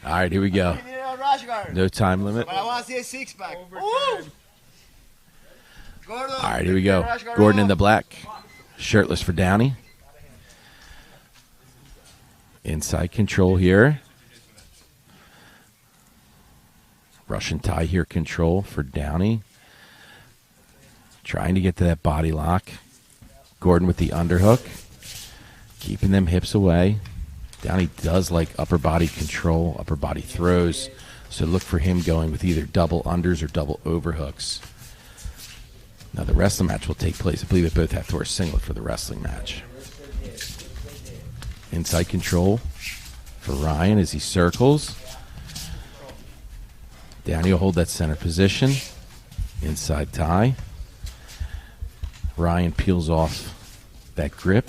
All right, here we go. No time limit. But I want to see a six-pack. All right, here we go. Gordon in the black, shirtless for Downey. Inside control here. Russian tie here, control for Downey. Trying to get to that body lock. Gordon with the underhook. Keeping them hips away. Downey does like upper body control, upper body throws. So look for him going with either double unders or double overhooks. Now the wrestling match will take place. I believe they both have to wear singlet for the wrestling match. Inside control for Ryan as he circles. Downey will hold that center position. Inside tie. Ryan peels off that grip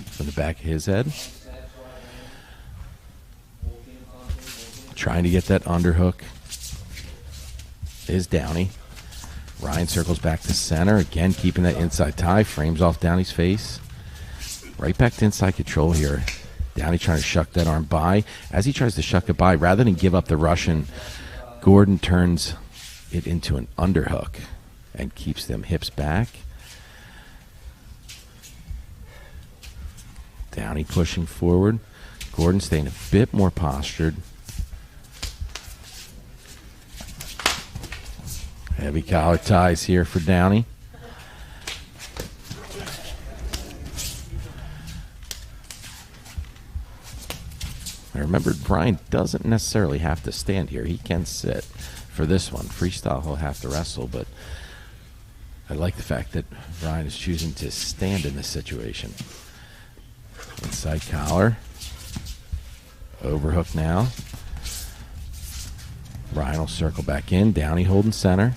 from the back of his head. Trying to get that underhook is Downey. Ryan circles back to center. Again, keeping that inside tie. Frames off Downey's face. Right back to inside control here. Downey trying to shuck that arm by. As he tries to shuck it by, rather than give up the Russian, Gordon turns it into an underhook and keeps them hips back. Downey pushing forward. Gordon staying a bit more postured. Heavy collar ties here for Downey. I remember Brian doesn't necessarily have to stand here. He can sit for this one. Freestyle, he'll have to wrestle, but I like the fact that Brian is choosing to stand in this situation. Inside collar. Overhook now. Ryan will circle back in. Downey holding center.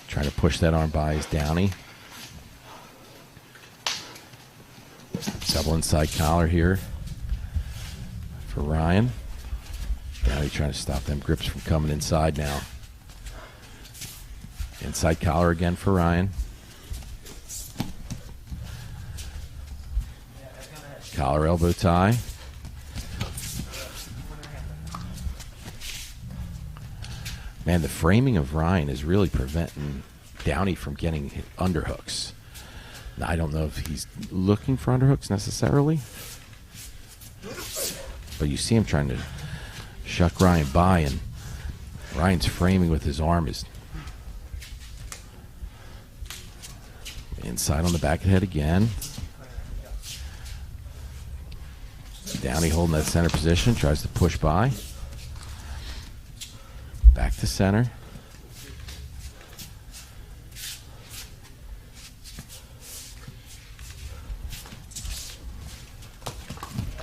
Trying to push that arm by is Downey. Double inside collar here for Ryan. Downey trying to stop them grips from coming inside now. Inside collar again for Ryan. Collar elbow tie. Man, the framing of Ryan is really preventing Downey from getting underhooks. Now, I don't know if he's looking for underhooks necessarily, but you see him trying to shuck Ryan by, and Ryan's framing with his arm is inside on the back of the head again. Downey holding that center position, tries to push by. Back to center.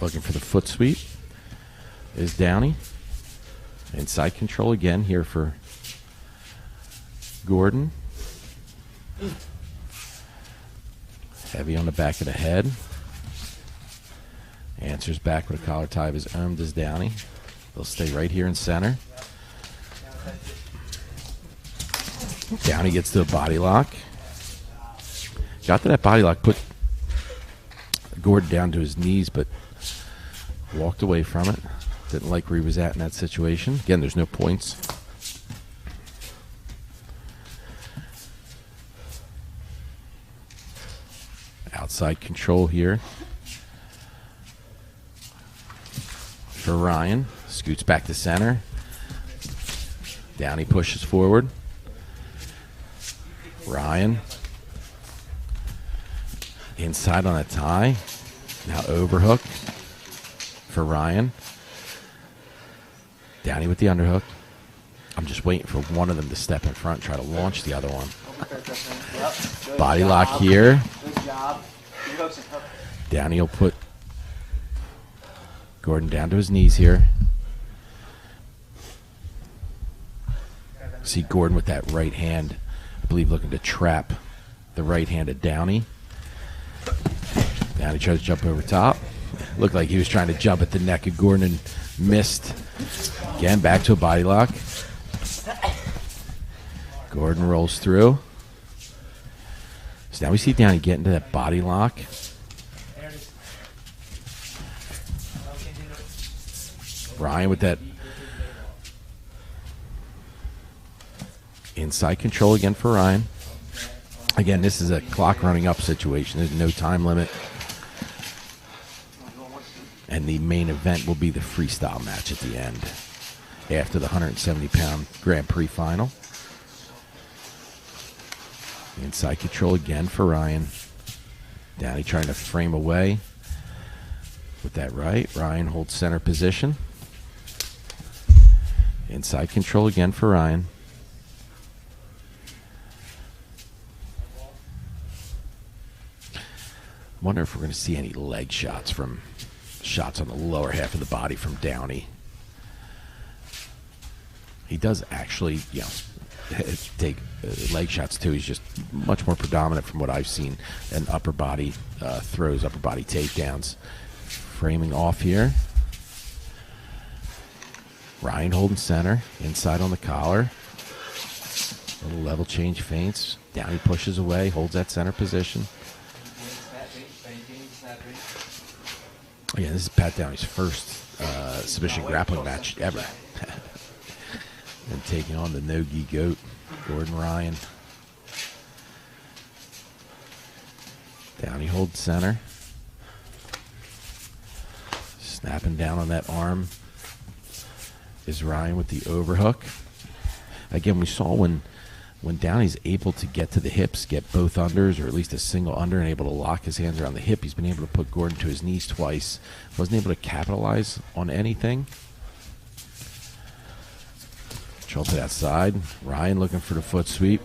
Looking for the foot sweep is Downey. Inside control again here for Gordon. Heavy on the back of the head. Answers back with a collar tie of his own, does Downey. They'll stay right here in center. Downey gets to a body lock. Got to that body lock, put Gordon down to his knees, but walked away from it. Didn't like where he was at in that situation. Again, there's no points. Outside control here for Ryan. Scoots back to center. Downey pushes forward. Ryan inside on a tie. Now overhook for Ryan. Downey with the underhook. I'm just waiting for one of them to step in front and try to launch the other one. Body lock here. Downey will put Gordon down to his knees here. See Gordon with that right hand, I believe looking to trap the right hand of Downey. Downey tries to jump over top. Looked like he was trying to jump at the neck of Gordon and missed. Again, back to a body lock. Gordon rolls through. So now we see Downey get into that body lock. Ryan with that inside control again for Ryan. Again, this is a clock running up situation. There's no time limit. And the main event will be the freestyle match at the end after the 170-pound Grand Prix final. Inside control again for Ryan. Downey trying to frame away with that right. Ryan holds center position. Inside control again for Ryan. Wonder if we're going to see any leg shots on the lower half of the body from Downey. He does actually, take leg shots too. He's just much more predominant from what I've seen in upper body throws, upper body takedowns. Framing off here. Ryan holding center, inside on the collar. Little level change feints. Downey pushes away, holds that center position. Again, this is Pat Downey's first submission grappling match ever. And taking on the no-gi goat, Gordon Ryan. Downey holds center. Snapping down on that arm is Ryan with the overhook. Again, we saw when Downey's able to get to the hips, get both unders or at least a single under and able to lock his hands around the hip, he's been able to put Gordon to his knees twice. Wasn't able to capitalize on anything. Control to that side. Ryan looking for the foot sweep.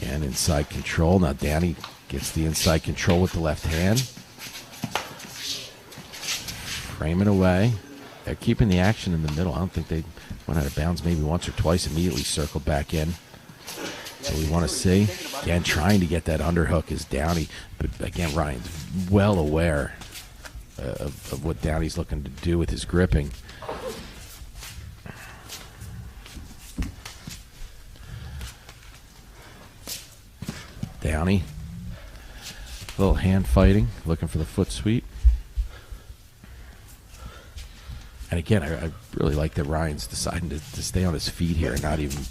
And inside control. Now Downey gets the inside control with the left hand. Framing away. They're keeping the action in the middle. I don't think they went out of bounds maybe once or twice, immediately circled back in. So we want to see. Again, trying to get that underhook is Downey. But again, Ryan's well aware of what Downey's looking to do with his gripping. Downey. A little hand fighting, looking for the foot sweep. And again, I really like that Ryan's deciding to stay on his feet here and not even,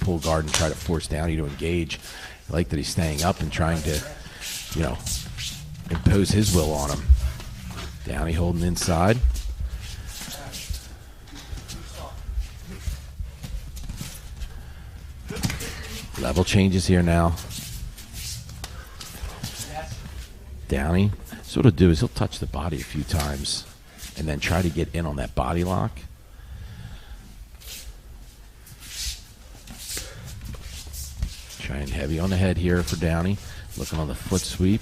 pull guard and try to force Downey to engage. I like that he's staying up and trying to, impose his will on him. Downey holding inside. Level changes here now. Downey. So what he'll do is he'll touch the body a few times and then try to get in on that body lock. Trying heavy on the head here for Downey. Looking on the foot sweep.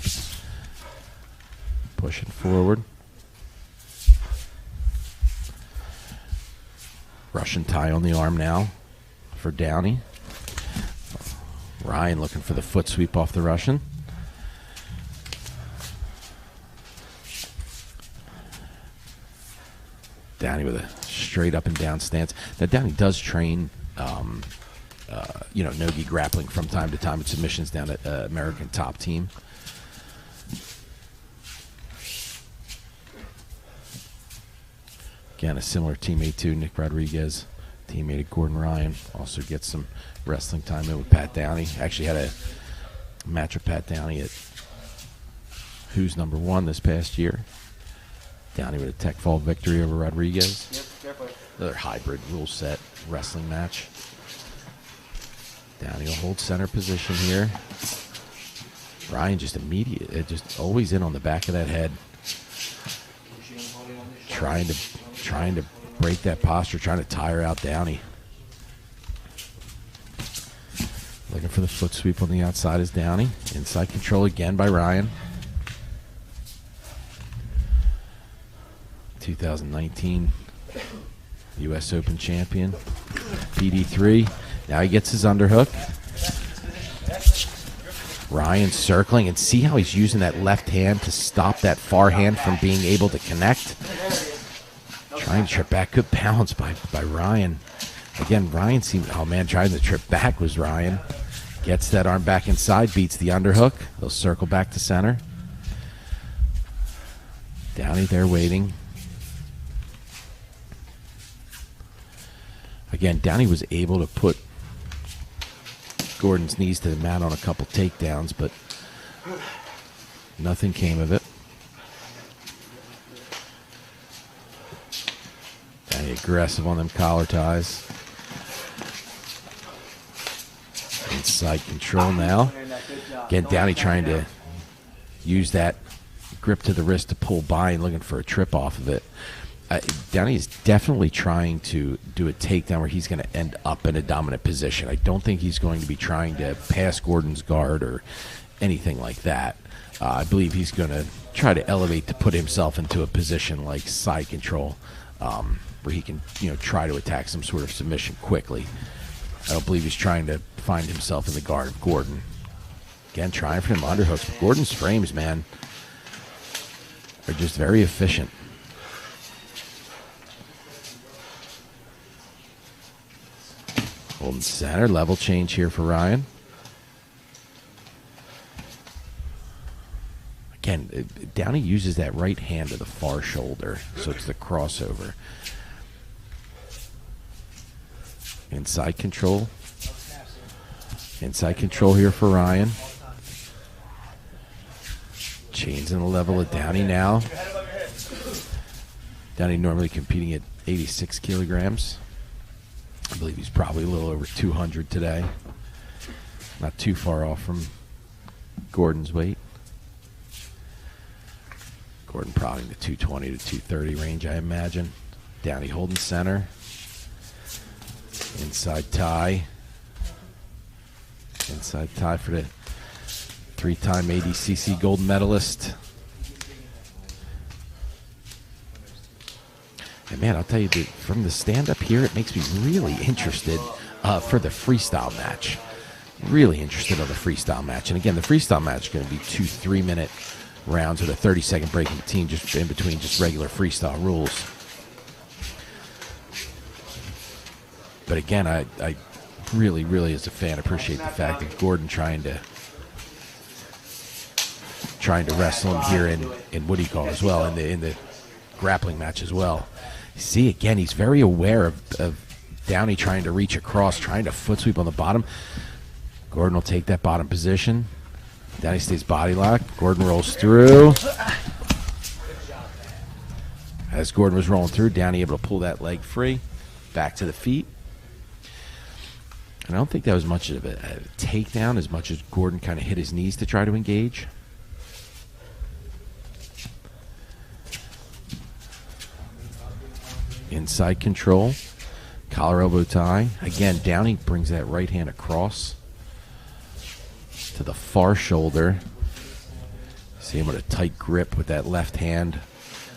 Pushing forward. Russian tie on the arm now for Downey. Ryan looking for the foot sweep off the Russian. Downey with a straight up and down stance. Now Downey does train, no-gi grappling from time to time at submissions down at American Top Team. Again, a similar teammate to Nick Rodriguez, teammate of Gordon Ryan. Also gets some wrestling time in with Pat Downey. Actually had a match with Pat Downey at Who's Number One this past year. Downey with a tech fall victory over Rodriguez. Another hybrid rule set wrestling match. Downey will hold center position here. Ryan just just always in on the back of that head. Trying to break that posture, trying to tire out Downey. Looking for the foot sweep on the outside is Downey. Inside control again by Ryan. 2019 U.S. Open champion, PD3. Now he gets his underhook. Ryan circling, and see how he's using that left hand to stop that far hand from being able to connect. Trying to trip back. Good balance by Ryan. Again, Ryan seemed, trying to trip back was Ryan. Gets that arm back inside, beats the underhook. They'll circle back to center. Downey there waiting. Again, Downey was able to put Gordon's knees to the mat on a couple takedowns, but nothing came of it. Downey aggressive on them collar ties. Inside control now. Again, Downey trying to use that grip to the wrist to pull by and looking for a trip off of it. Downey is definitely trying to do a takedown where he's going to end up in a dominant position. I don't think he's going to be trying to pass Gordon's guard or anything like that. I believe he's going to try to elevate to put himself into a position like side control, where he can, try to attack some sort of submission quickly. I don't believe he's trying to find himself in the guard of Gordon. Again, trying for him underhooks. But Gordon's frames, man, are just very efficient. Holding center, level change here for Ryan. Again, Downey uses that right hand to the far shoulder, so it's the crossover. Inside control. Inside control here for Ryan. Changing the level of Downey now. Downey normally competing at 86 kilograms. I believe he's probably a little over 200 today. Not too far off from Gordon's weight. Gordon probably in the 220 to 230 range, I imagine. Downey holding center. Inside tie. Inside tie for the three-time ADCC gold medalist. And man, I'll tell you, from the stand-up here, it makes me really interested for the freestyle match. Really interested on the freestyle match. And again, the freestyle match is going to be 2 3-minute rounds with a 30-second break in between, just in between just regular freestyle rules. But again, I really, really, as a fan, appreciate the fact that Gordon trying to wrestle him here in what do you call it as well, in the grappling match as well. See, again, he's very aware of Downey trying to reach across, trying to foot sweep on the bottom. Gordon will take that bottom position. Downey stays body lock. Gordon rolls through. As Gordon was rolling through, Downey able to pull that leg free, back to the feet. And I don't think that was much of a takedown as much as Gordon kind of hit his knees to try to engage. Inside control. Collar elbow tie. Again, Downey brings that right hand across to the far shoulder. See him with a tight grip with that left hand.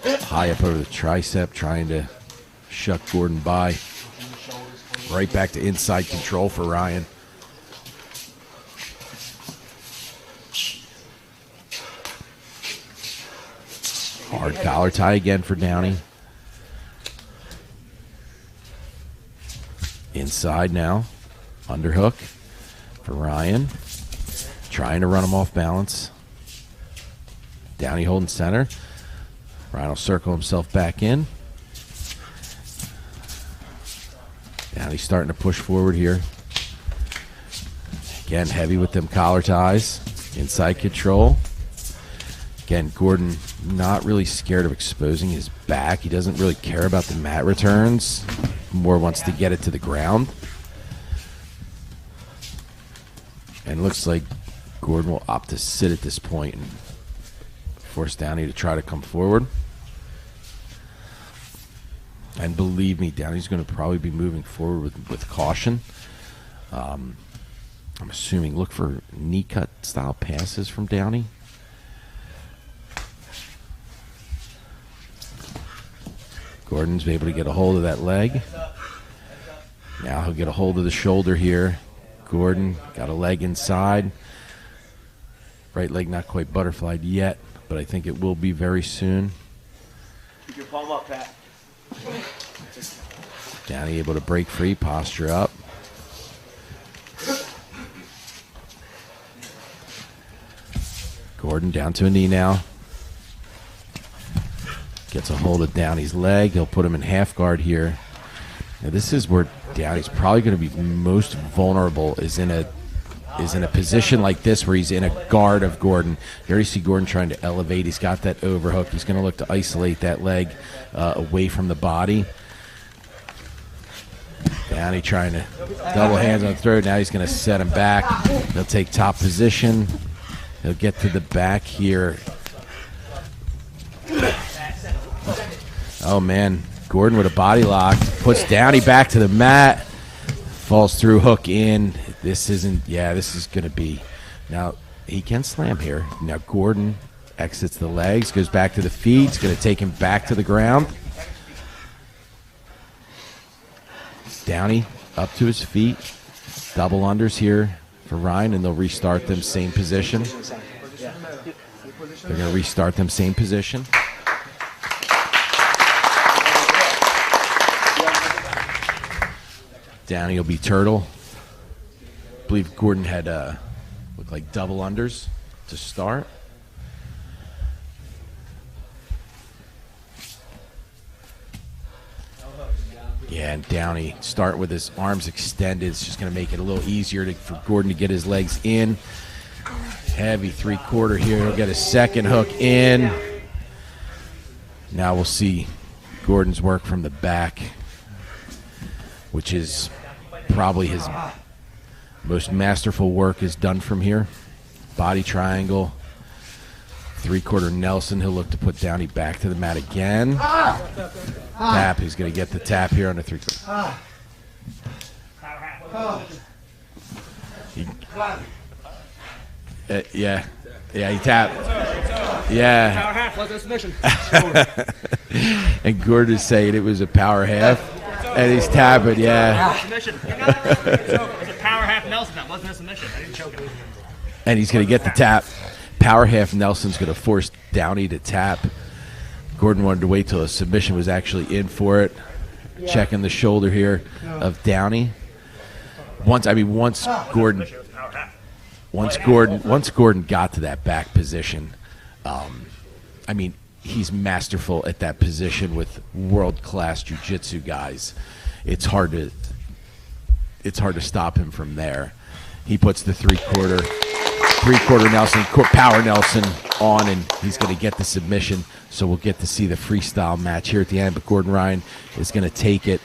High up over the tricep, trying to shut Gordon by. Right back to inside control for Ryan. Hard collar tie again for Downey. Inside now. Underhook for Ryan. Trying to run him off balance. Downey holding center. Ryan will circle himself back in. Downey starting to push forward here. Again, heavy with them collar ties. Inside control. Again, Gordon not really scared of exposing his back. He doesn't really care about the mat returns. More wants to get it to the ground. And looks like Gordon will opt to sit at this point and force Downey to try to come forward. And believe me, Downey's going to probably be moving forward with caution. I'm assuming, look for knee cut style passes from Downey. Gordon's able to get a hold of that leg. Now he'll get a hold of the shoulder here. Gordon got a leg inside. Right leg not quite butterflied yet, but I think it will be very soon. Keep your palm up, Pat. Downey able to break free, posture up. Gordon down to a knee now. Gets a hold of Downey's leg. He'll put him in half guard here. Now this is where Downey's probably going to be most vulnerable, is in a position like this where he's in a guard of Gordon. You already see Gordon trying to elevate. He's got that overhook. He's going to look to isolate that leg away from the body. Downey trying to double hands on the throat. Now he's going to set him back. He'll take top position. He'll get to the back here. Oh, man. Gordon with a body lock. Puts Downey back to the mat. Falls through, hook in. This is going to be. Now, he can slam here. Now, Gordon exits the legs, goes back to the feet. He's going to take him back to the ground. Downey up to his feet. Double unders here for Ryan, and they'll restart them same position. They're going to restart them same position. Downey will be turtle. I believe Gordon had looked like double unders to start. Yeah, and Downey start with his arms extended. It's just going to make it a little easier for Gordon to get his legs in. Heavy 3/4 here. He'll get a second hook in. Now we'll see Gordon's work from the back, which is probably his most masterful work is done from here. Body triangle. 3/4 Nelson. He'll look to put Downey back to the mat again. Tap. He's going to get the tap here on the 3/4. Yeah, he tapped. Yeah. Power half, was a submission. And Gordon is saying it was a power half. And he's tapping, yeah. Submission. It was a power half Nelson. That wasn't a submission. I didn't choke him. And he's going to get the tap. Power half Nelson's going to force Downey to tap. Gordon wanted to wait till a submission was actually in for it. Checking the shoulder here of Downey. Once Gordon got to that back position, he's masterful at that position with world-class jiu-jitsu guys. It's hard to stop him from there. He puts the 3/4 Nelson, power Nelson on, and he's going to get the submission. So we'll get to see the freestyle match here at the end. But Gordon Ryan is going to take it.